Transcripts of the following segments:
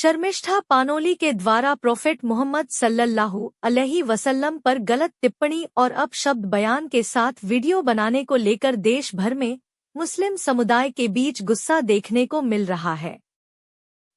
शर्मिष्ठा पानोली के द्वारा प्रोफेट मोहम्मद सल्लल्लाहु अलैहि वसल्लम पर गलत टिप्पणी और अपशब्द बयान के साथ वीडियो बनाने को लेकर देश भर में मुस्लिम समुदाय के बीच गुस्सा देखने को मिल रहा है।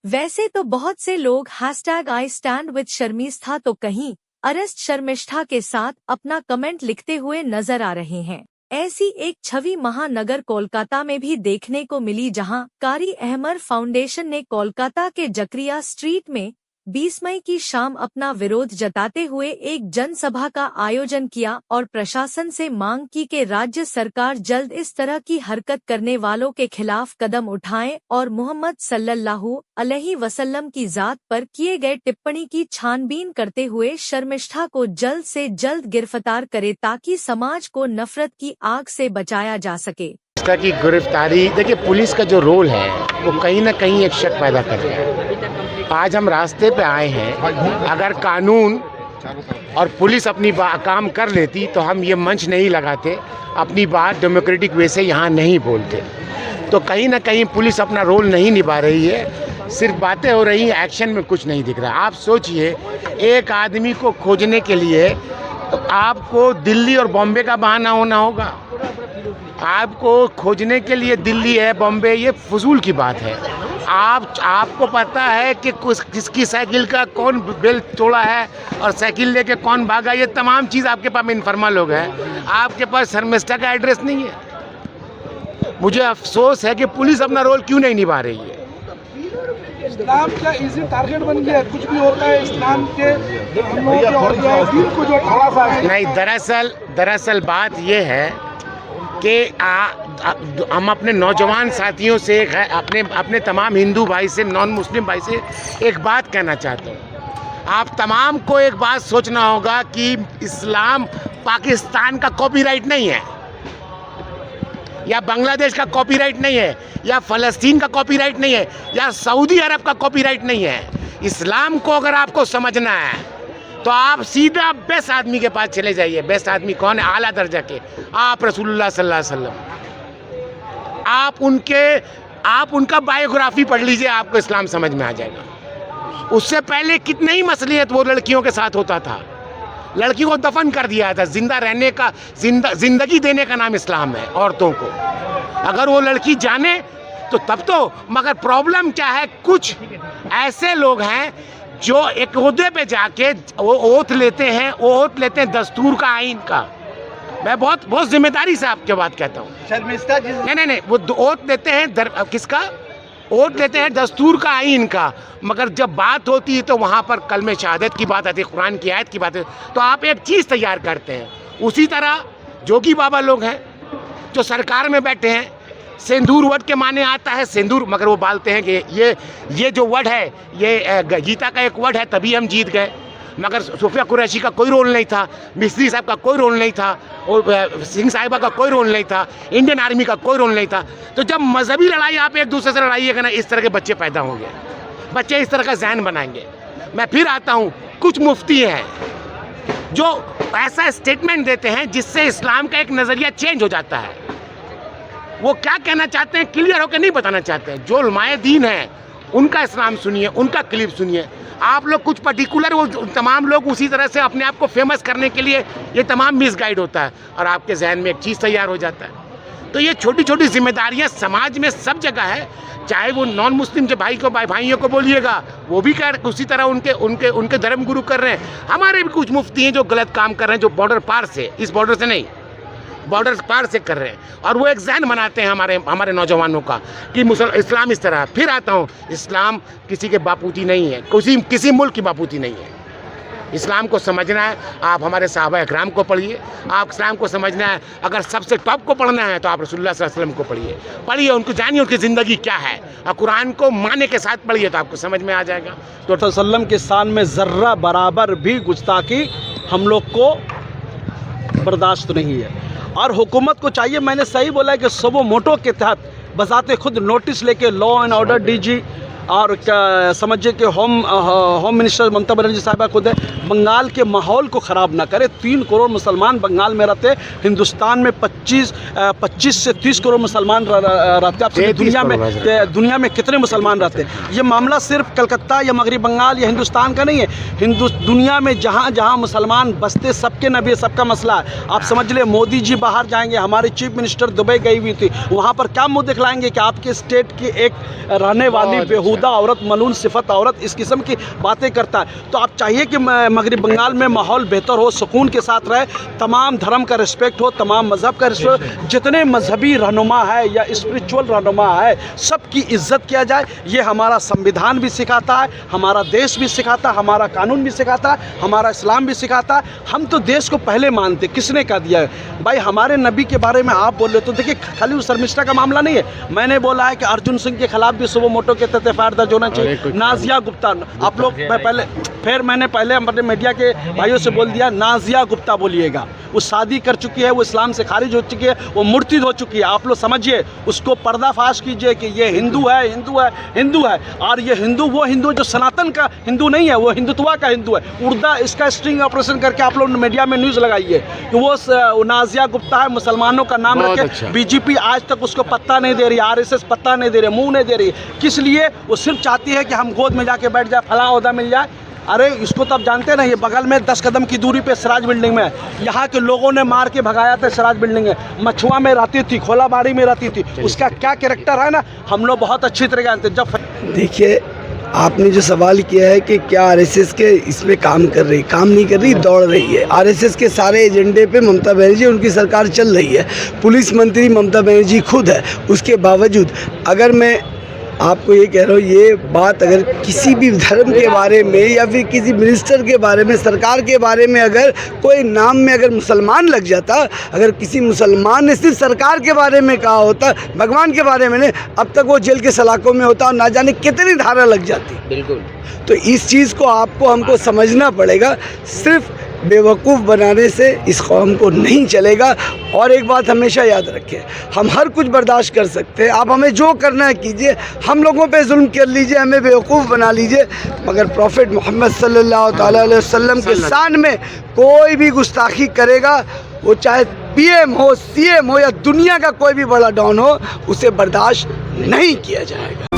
वैसे तो बहुत से लोग #I stand with शर्मिष्ठा तो कहीं अरेस्ट शर्मिष्ठा के साथ अपना कमेंट लिखते हुए नजर आ रहे हैं। ऐसी एक छवि महानगर कोलकाता में भी देखने को मिली, जहां कारी अहमद फाउंडेशन ने कोलकाता के जकरिया स्ट्रीट में 20 मई की शाम अपना विरोध जताते हुए एक जनसभा का आयोजन किया और प्रशासन से मांग की कि राज्य सरकार जल्द इस तरह की हरकत करने वालों के खिलाफ कदम उठाए और मोहम्मद सल्लल्लाहु अलैहि वसल्लम की जात पर किए गए टिप्पणी की छानबीन करते हुए शर्मिष्ठा को जल्द से जल्द गिरफ्तार करे ताकि समाज को नफरत की आग से बचाया जा सके। इसका की गिरफ्तारी, देखिए पुलिस का जो रोल है वो कहीं ना कहीं एक शक पैदा कर रहा है। आज हम रास्ते पे आए हैं, अगर कानून और पुलिस अपनी काम कर लेती तो हम ये मंच नहीं लगाते, अपनी बात डेमोक्रेटिक वे से यहाँ नहीं बोलते। तो कहीं ना कहीं पुलिस अपना रोल नहीं निभा रही है, सिर्फ बातें हो रही हैं, एक्शन में कुछ नहीं दिख रहा। आप सोचिए, एक आदमी को खोजने के लिए तो आपको दिल्ली और बॉम्बे का बहाना होना होगा। आपको खोजने के लिए दिल्ली है, बॉम्बे, ये फजूल की बात है। आपको पता है कि किसकी साइकिल का कौन बेल्ट तोड़ा है और साइकिल लेके कौन भागा, ये तमाम चीज़ आपके पास इनफॉर्मल लोग हैं। आपके पास शर्मिष्ठा का एड्रेस नहीं है। मुझे अफसोस है कि पुलिस अपना रोल क्यों नहीं निभा रही है। इस्लाम क्या इजी टारगेट बन गया? कुछ भी होता है इस्लाम के हमलों के और दिन को जो ढाला है। नहीं, दरअसल बात ये है कि हम अपने नौजवान साथियों से, अपने तमाम हिंदू भाई से, नॉन मुस्लिम भाई से एक बात कहना चाहता हूँ। आप तमाम को एक बात सोचना होगा कि इस्लाम पाकिस्तान का कॉपीराइट नहीं है, या बांग्लादेश का कॉपीराइट नहीं है, या फ़लस्तीन का कॉपीराइट नहीं है, या सऊदी अरब का कॉपीराइट नहीं है। इस्लाम को अगर आपको समझना है तो आप सीधा बेस्ट आदमी के पास चले जाइए। बेस्ट आदमी कौन है? आला दर्जा के आप रसूलुल्लाह सल्लल्लाहु अलैहि वसल्लम। आप उनका बायोग्राफी पढ़ लीजिए, आपको इस्लाम समझ में आ जाएगा। उससे पहले कितने ही मसलियत वो लड़कियों के साथ होता था। लड़की को दफन कर दिया था। जिंदा रहने का, जिंदगी देने का नाम इस्लाम है औरतों को। अगर वो लड़की जाने तो तब तो, मगर प्रॉब्लम क्या है, कुछ ऐसे लोग हैं जो एक ओहदे पे जाके वो ओथ लेते हैं दस्तूर का, आइन का। मैं बहुत जिम्मेदारी से आपके बात कहता हूँ। शर्मिष्ठा जी नहीं, वो ओथ लेते हैं किसका? ओथ लेते हैं दस्तूर का, आइन का। मगर जब बात होती है तो वहाँ पर कलमे शहादत की बात आती है, कुरान की आयत की बात है, तो आप एक चीज़ तैयार करते हैं। उसी तरह जोगी बाबा लोग हैं जो सरकार में बैठे हैं, सिंदूर वर्ड के माने आता है सिंदूर, मगर वो बोलते हैं कि ये जो वर्ड है, ये गीता का एक वर्ड है, तभी हम जीत गए। मगर सूफिया कुरैशी का कोई रोल नहीं था, मिस्त्री साहब का कोई रोल नहीं था, और सिंह साहिबा का कोई रोल नहीं था, इंडियन आर्मी का कोई रोल नहीं था। तो जब मजहबी लड़ाई आप एक दूसरे से लड़ाइएगा ना, इस तरह के बच्चे पैदा होंगे, बच्चे इस तरह का जहन बनाएंगे। मैं फिर आता हूँ, कुछ मुफ्ती हैं जो ऐसा स्टेटमेंट देते हैं जिससे इस्लाम का एक नज़रिया चेंज हो जाता है। वो क्या कहना चाहते हैं क्लियर होकर नहीं बताना चाहते हैं। जो उलमाए दीन हैं उनका इस्लाम सुनिए, उनका क्लिप सुनिए। आप लोग कुछ पर्टिकुलर, वो तमाम लोग उसी तरह से अपने आप को फेमस करने के लिए ये तमाम मिसगाइड होता है और आपके जहन में एक चीज़ तैयार हो जाता है। तो ये छोटी छोटी जिम्मेदारियां समाज में सब जगह है। चाहे वो नॉन मुस्लिम जो भाइयों को बोलिएगा, वो भी कर उसी तरह उनके धर्म गुरु कर रहे हैं। हमारे भी कुछ मुफ्ती हैं जो गलत काम कर रहे हैं, जो बॉर्डर पार से, इस बॉर्डर से नहीं, बॉर्डर पार से कर रहे हैं, और वो एक जहन बनाते हैं हमारे नौजवानों का कि इस्लाम इस तरह। फिर आता हूँ, इस्लाम किसी के बापूती नहीं है, किसी मुल्क की बापूती नहीं है। इस्लाम को समझना है, आप हमारे सहाबा इकराम को पढ़िए। आप इस्लाम को समझना है, अगर सबसे टॉप को पढ़ना है तो आप रसूलुल्लाह सल्लल्लाहु अलैहि वसल्लम को पढ़िए, उनको जानिए उनकी ज़िंदगी क्या है, और कुरान को माने के साथ पढ़िए तो आपको समझ में आ जाएगा। तो वसल्लम के शान में ज़र्रा बराबर भी गुस्ताखी हम लोग को बर्दाश्त नहीं है, और हुकूमत को चाहिए, मैंने सही बोला है कि सबो मोटो के तहत बजाते खुद नोटिस लेके लॉ एंड ऑर्डर डीजी और समझिए कि होम मिनिस्टर ममता बनर्जी साहिबा खुद है, बंगाल के माहौल को ख़राब ना करे। 3 करोड़ मुसलमान बंगाल में रहते, हिंदुस्तान में 25 से 30 करोड़ मुसलमान रहते। आप दुनिया में कितने मुसलमान रहते हैं? ये मामला सिर्फ कलकत्ता या मगरबी बंगाल या हिंदुस्तान का नहीं है, दुनिया में जहाँ जहाँ मुसलमान बसते सबके नबी, सबका मसला है। आप समझ ले, मोदी जी बाहर जाएंगे, हमारे चीफ मिनिस्टर दुबई गई हुई थी, वहाँ पर क्या मुँह दिखलाएंगे कि आपके स्टेट की एक रहने वाली बेहुदा औरत, मलून सिफत औरत इस किस्म की बातें करता है। तो आप चाहिए कि मगरबी बंगाल में माहौल बेहतर हो, सुकून के साथ रहे, तमाम धर्म का रिस्पेक्ट हो, तमाम मज़हब का रिस्पेक्ट, जितने मजहबी रहनुमा है या स्पिरिचुअल रहनुमा है सबकी इज्जत किया जाए। ये हमारा संविधान भी सिखाता है, हमारा देश भी सिखाता है, हमारा कानून भी सिखाता है, हमारा इस्लाम भी सिखाता है। हम तो देश को पहले मानते, किसने कह दिया है भाई? हमारे नबी के बारे में आप बोल रहे, तो देखिए खाली उस शर्मिष्ठा का मामला नहीं है। मैंने बोला है कि अर्जुन सिंह के खिलाफ भी सुबह मोटो के तहत एफआईआर दर्ज होना चाहिए। नाजिया गुप्ता, आप लोग मैंने पहले अपने मीडिया के भाइयों से बोल दिया, नाजिया गुप्ता बोलिएगा। वो शादी कर चुकी है, वो इस्लाम से खारिज हो चुकी है, वो मुर्तिद हो चुकी है। आप लोग समझिए, उसको पर्दाफाश कीजिए कि ये हिंदू है, हिंदू है, हिंदू है। और ये हिंदू वो हिंदू जो सनातन का हिंदू नहीं है, वो हिंदुत्वा का हिंदू है। उर्दा इसका स्ट्रिंग ऑपरेशन करके आप लोग मीडिया में न्यूज़ लगाइए कि वो नाजिया गुप्ता है, मुसलमानों का नाम रखे। अच्छा। बीजेपी आज तक उसको पत्ता नहीं दे रही, आरएसएस पत्ता नहीं दे रही, मुंह नहीं दे रही। किस लिए? वो सिर्फ चाहती है कि हम गोद में जाके बैठ जाए, फलां ओहदा मिल जाए। अरे इसको तो आप जानते ना, ये बगल में 10 कदम की दूरी पे सिराज बिल्डिंग में, यहाँ के लोगों ने मार के भगाया था। सिराज बिल्डिंग है, मछुआ में रहती थी, खोलाबाड़ी में रहती थी। उसका क्या कैरेक्टर है ना, हम लोग बहुत अच्छी तरह जानते। जब देखिए, आपने जो सवाल किया है कि क्या आरएसएस के इसमें काम कर रही, काम नहीं कर रही, दौड़ रही है। आरएसएस के सारे एजेंडे पे ममता बनर्जी, उनकी सरकार चल रही है। पुलिस मंत्री ममता बनर्जी खुद है। उसके बावजूद अगर मैं आपको ये कह रहा हूँ, ये बात अगर किसी भी धर्म के बारे में या फिर किसी मिनिस्टर के बारे में, सरकार के बारे में अगर कोई नाम में अगर मुसलमान लग जाता, अगर किसी मुसलमान ने सिर्फ सरकार के बारे में कहा होता, भगवान के बारे में नहीं, अब तक वो जेल के सलाखों में होता और ना जाने कितनी धारा लग जाती। बिल्कुल। तो इस चीज़ को आपको हमको समझना पड़ेगा। सिर्फ बेवकूफ़ बनाने से इस कौम को नहीं चलेगा। और एक बात हमेशा याद रखें, हम हर कुछ बर्दाश्त कर सकते हैं, आप हमें जो करना है कीजिए, हम लोगों पे जुल्म कर लीजिए, हमें बेवकूफ़ बना लीजिए, मगर प्रॉफिट मोहम्मद सल्लल्लाहु अलैहि वसल्लम के शान में कोई भी गुस्ताखी करेगा, वो चाहे पीएम हो, सीएम हो या दुनिया का कोई भी बड़ा डॉन हो, उसे बर्दाश्त नहीं किया जाएगा।